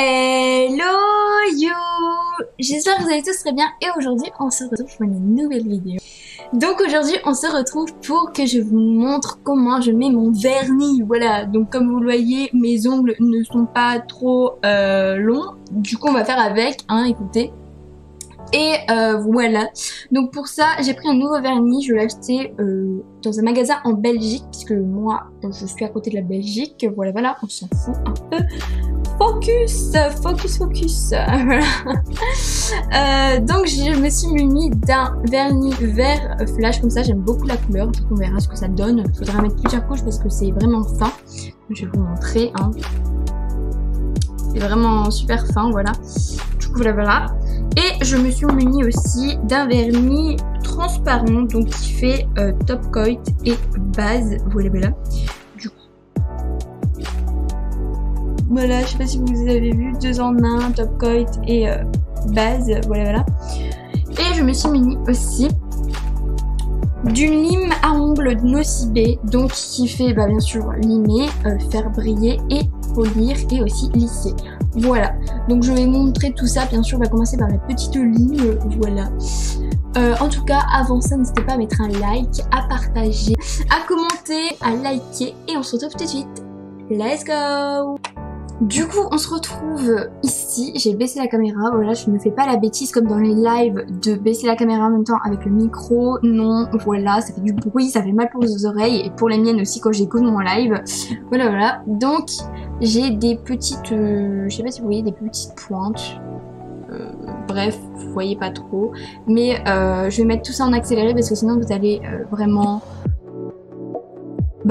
Hello you! J'espère que vous allez tous très bien et aujourd'hui on se retrouve pour une nouvelle vidéo. Donc aujourd'hui on se retrouve pour que je vous montre comment je mets mon vernis. Voilà, donc comme vous le voyez mes ongles ne sont pas trop longs. Du coup on va faire avec, hein, écoutez. Et voilà, donc pour ça j'ai pris un nouveau vernis, je l'ai acheté dans un magasin en Belgique puisque moi je suis à côté de la Belgique, voilà, on s'en fout un peu. Focus. Voilà. Donc je me suis munie d'un vernis vert flash comme ça, j'aime beaucoup la couleur, donc on verra ce que ça donne. Il faudra mettre plusieurs couches parce que c'est vraiment fin. Je vais vous montrer, hein. C'est vraiment super fin, voilà. Du coup voilà. Et je me suis munie aussi d'un vernis transparent, donc qui fait top coat et base, voilà. Voilà, je sais pas si vous avez vu, 2 en 1, top coat et base, voilà. Et je me suis munie aussi d'une lime à ongles Nocibé, donc qui fait bien sûr limer, faire briller et polir et aussi lisser. Voilà, donc je vais vous montrer tout ça, bien sûr on va commencer par la petite ligne, voilà. En tout cas, avant ça, n'hésitez pas à mettre un like, à partager, à commenter, à liker et on se retrouve tout de suite. Let's go! Du coup, on se retrouve ici, j'ai baissé la caméra, voilà, je ne fais pas la bêtise comme dans les lives de baisser la caméra en même temps avec le micro, non, voilà, ça fait du bruit, ça fait mal pour les oreilles et pour les miennes aussi quand j'écoute mon live, voilà, donc j'ai des petites, je sais pas si vous voyez, des petites pointes, bref, vous voyez pas trop, mais je vais mettre tout ça en accéléré parce que sinon vous allez vraiment...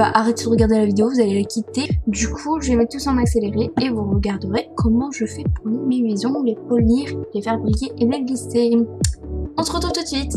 arrêtez de regarder la vidéo, vous allez la quitter. Du coup, je vais mettre tout ça en accéléré et vous regarderez comment je fais pour limer mes ongles, les polir, les faire briller et les glisser. On se retrouve tout de suite.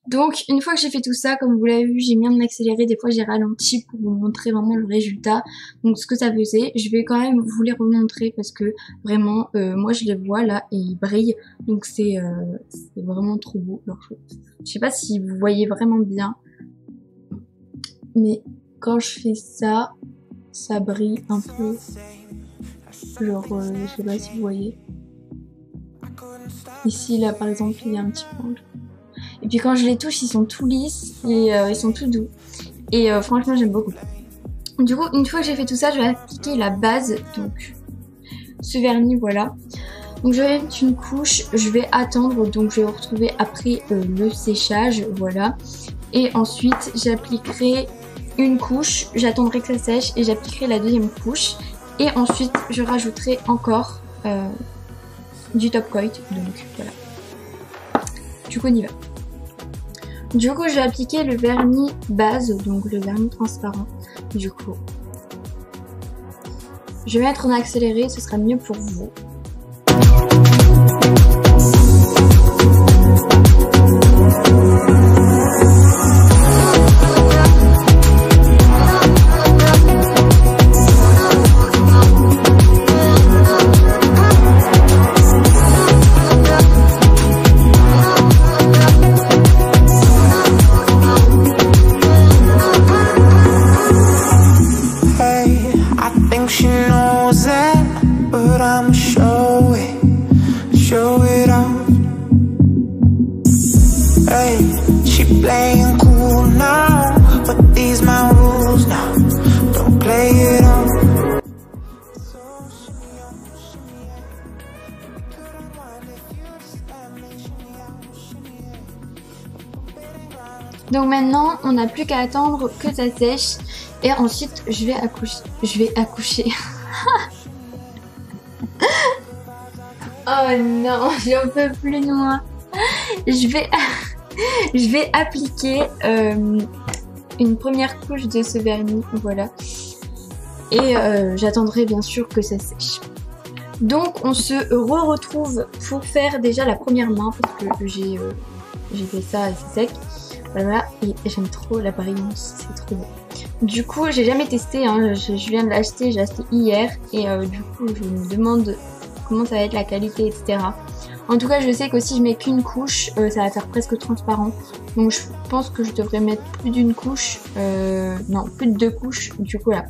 Donc une fois que j'ai fait tout ça, comme vous l'avez vu, j'ai mis en accéléré, des fois j'ai ralenti pour vous montrer vraiment le résultat, donc ce que ça faisait. Je vais quand même vous les remontrer parce que vraiment, moi je les vois là et ils brillent, donc c'est vraiment trop beau. Alors, je sais pas si vous voyez vraiment bien, mais quand je fais ça, ça brille un peu. Genre, je sais pas si vous voyez. Ici, là, par exemple, il y a un petit angle. Et puis quand je les touche, ils sont tout lisses et ils sont tout doux. Et franchement, j'aime beaucoup. Du coup, une fois que j'ai fait tout ça, je vais appliquer la base. Donc, ce vernis, voilà. Donc, je vais mettre une couche. Je vais attendre. Donc, je vais retrouver après le séchage. Voilà. Et ensuite, j'appliquerai une couche. J'attendrai que ça sèche et j'appliquerai la deuxième couche. Et ensuite, je rajouterai encore du top coat. Donc, voilà. Du coup, on y va. Du coup, je vais appliquer le vernis base, donc le vernis transparent. Du coup, je vais mettre en accéléré, ce sera mieux pour vous. Donc maintenant, on n'a plus qu'à attendre que ça sèche et ensuite je vais accoucher. Oh non, j'en peux plus de moi. Je vais appliquer une première couche de ce vernis, voilà. Et j'attendrai bien sûr que ça sèche. Donc on se retrouve pour faire déjà la première main parce que j'ai fait ça et c'est sec. Voilà, et j'aime trop la brillance, c'est trop beau. Du coup, j'ai jamais testé, hein, je viens de l'acheter, j'ai acheté hier et du coup, je me demande comment ça va être la qualité, etc. En tout cas, je sais que si je mets qu'une couche, ça va faire presque transparent. Donc, je pense que je devrais mettre plus d'une couche, non, plus de 2 couches. Du coup, là.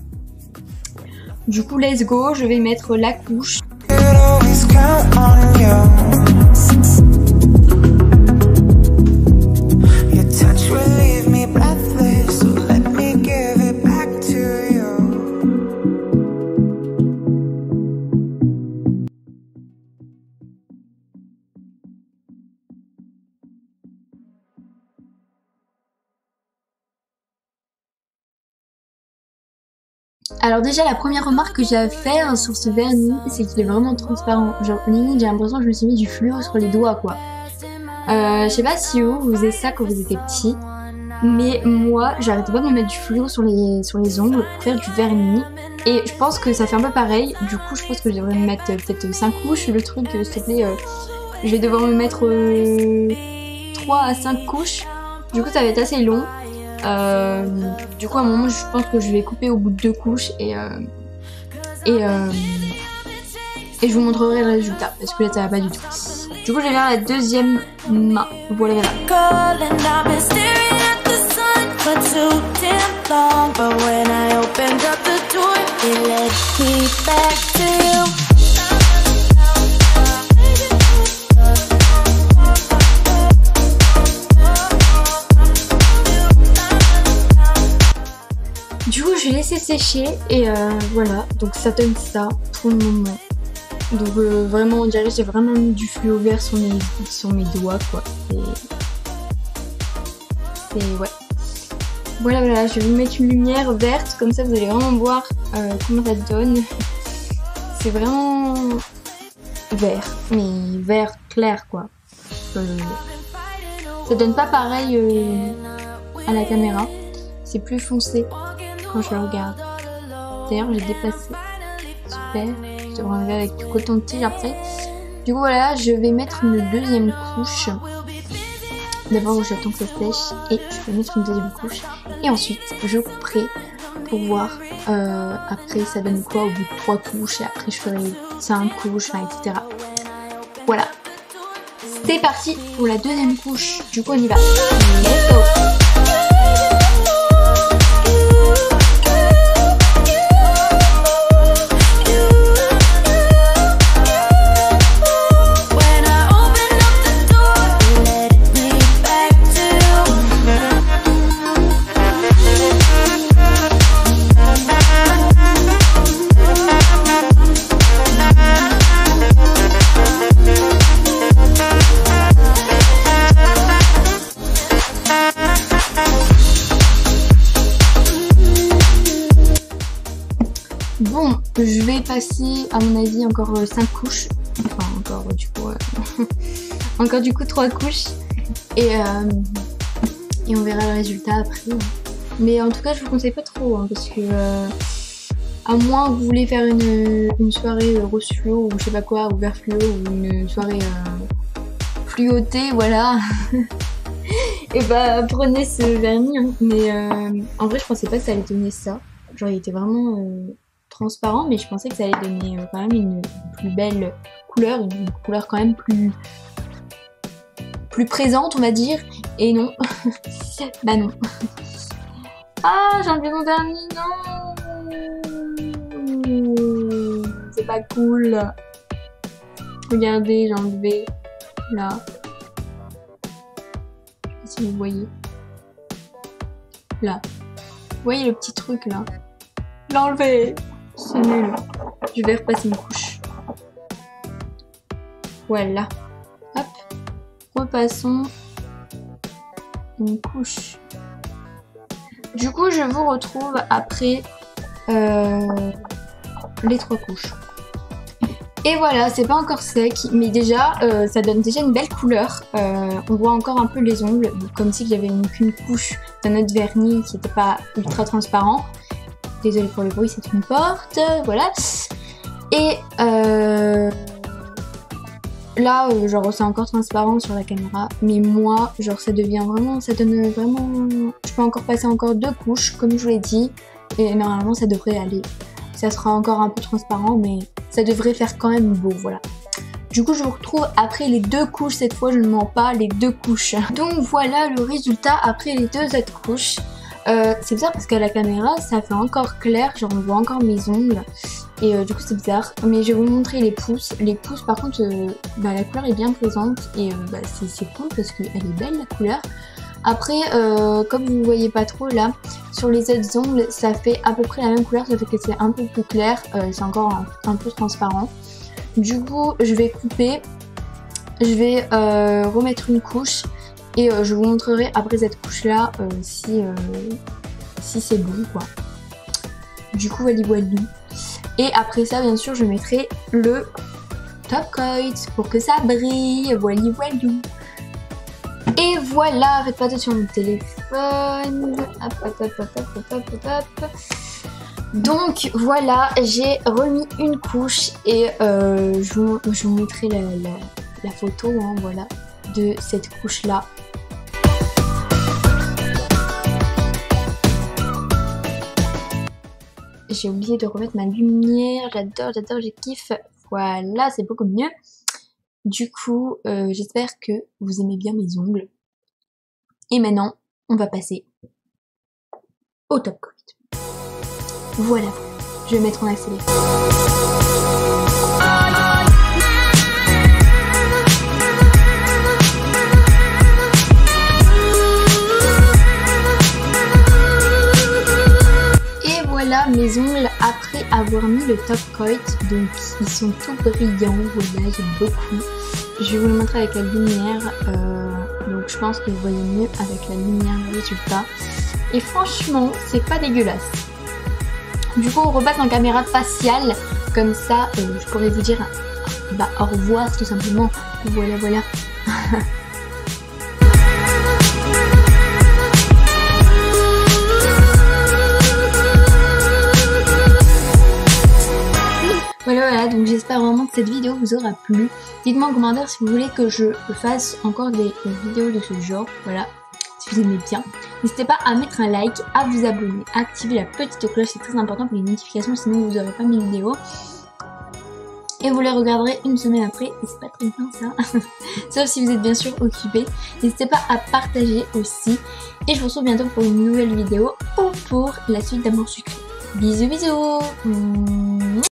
Du coup, let's go, je vais mettre la couche. Alors déjà la première remarque que j'ai à faire sur ce vernis, c'est qu'il est vraiment transparent. Genre limite j'ai l'impression que je me suis mis du fluo sur les doigts quoi. Je sais pas si vous faisiez ça quand vous étiez petit, mais moi j'arrêtais pas de me mettre du fluo sur les ongles pour faire du vernis. Et je pense que ça fait un peu pareil, du coup je pense que je devrais me mettre peut-être 5 couches. Le truc s'il te plaît, je vais devoir me mettre 3 à 5 couches, du coup ça va être assez long. Du coup à un moment je pense que je vais couper au bout de 2 couches et je vous montrerai le résultat parce que là ça va pas du tout. Du coup je vais faire la deuxième main. Voilà. Du coup je vais laisser sécher et voilà, donc ça donne ça pour le moment. Donc vraiment on dirait que j'ai vraiment mis du fluo vert sur mes doigts quoi. C'est ouais. Voilà, je vais vous mettre une lumière verte, comme ça vous allez vraiment voir comment ça donne. C'est vraiment vert, mais vert clair quoi. Ça donne pas pareil à la caméra, c'est plus foncé quand je le regarde. D'ailleurs j'ai déplacé, super, je devrais enlever avec du coton de tige après. Du coup voilà, je vais mettre une deuxième couche. D'abord j'attends que ça sèche et je vais mettre une deuxième couche et ensuite je couperai pour voir après ça donne quoi au bout de 3 couches et après je ferai 5 couches, etc. Voilà, c'est parti pour la deuxième couche, du coup on y va. Let's go. je vais passer à mon avis encore 5 couches. Enfin encore du coup encore du coup 3 couches. Et on verra le résultat après. Mais en tout cas je vous conseille pas trop hein, parce que à moins que vous voulez faire une soirée rose fluo ou je sais pas quoi, ou vert fluo ou une soirée fluotée, voilà. Et bah prenez ce vernis hein. Mais en vrai je pensais pas que ça allait donner ça. Genre il était vraiment transparent, mais je pensais que ça allait donner quand même une plus belle couleur, une couleur quand même plus présente on va dire. Et non. Bah non. Ah j'ai enlevé mon vernis, non. C'est pas cool. Regardez, j'ai enlevé là. Je sais pas si vous voyez. Là. Vous voyez le petit truc là? Je l'ai enlevé. C'est nul. Je vais repasser une couche. Voilà. Hop. Repassons une couche. Du coup, je vous retrouve après les 3 couches. Et voilà, c'est pas encore sec, mais déjà, ça donne déjà une belle couleur. On voit encore un peu les ongles, comme si j'avais mis qu'une couche d'un autre vernis qui n'était pas ultra transparent. Désolée pour le bruit, c'est une porte, voilà. Et là, genre c'est encore transparent sur la caméra, mais moi, genre ça devient vraiment, ça donne vraiment... Je peux encore passer encore 2 couches, comme je vous l'ai dit, et normalement ça devrait aller. Ça sera encore un peu transparent, mais ça devrait faire quand même beau, voilà. Du coup, je vous retrouve après les 2 couches, cette fois je ne mens pas, les 2 couches. Donc voilà le résultat après les 2 autres couches. C'est bizarre parce qu'à la caméra, ça fait encore clair, genre on voit encore mes ongles. Et du coup c'est bizarre, mais je vais vous montrer les pouces. Les pouces par contre, bah, la couleur est bien présente et bah, c'est cool parce qu'elle est belle la couleur. Après, comme vous ne voyez pas trop là, sur les autres ongles, ça fait à peu près la même couleur, ça fait que c'est un peu plus clair, c'est encore un peu transparent. Du coup, je vais couper, je vais remettre une couche et je vous montrerai après cette couche là si c'est bon quoi. Du coup, voilà. Et après ça, bien sûr, je mettrai le top coat pour que ça brille, voilà. Et voilà, faites pas attention à mon téléphone. Hop. Donc voilà, j'ai remis une couche et je vous mettrai la photo hein, voilà, de cette couche là. J'ai oublié de remettre ma lumière, j'adore, je kiffe. Voilà, c'est beaucoup mieux. Du coup, j'espère que vous aimez bien mes ongles. Et maintenant, on va passer au top coat. Voilà, je vais mettre en accéléré. Et voilà mes ongles après avoir mis le top coat. Donc ils sont tout brillants, voilà, j'aime beaucoup. Je vais vous le montrer avec la lumière, donc je pense que vous voyez mieux avec la lumière le résultat. Et franchement, c'est pas dégueulasse. Du coup, on repasse en caméra faciale, comme ça, je pourrais vous dire bah, au revoir tout simplement. Voilà. Voilà, donc j'espère vraiment que cette vidéo vous aura plu. Dites-moi en commentaire si vous voulez que je fasse encore des vidéos de ce genre, voilà, si vous aimez bien. N'hésitez pas à mettre un like, à vous abonner, à activer la petite cloche, c'est très important pour les notifications, sinon vous n'aurez pas mes vidéos. Et vous les regarderez une semaine après, et c'est pas très bien ça, sauf si vous êtes bien sûr occupé. N'hésitez pas à partager aussi, et je vous retrouve bientôt pour une nouvelle vidéo ou pour la suite d'Amour Sucré. Bisous bisous.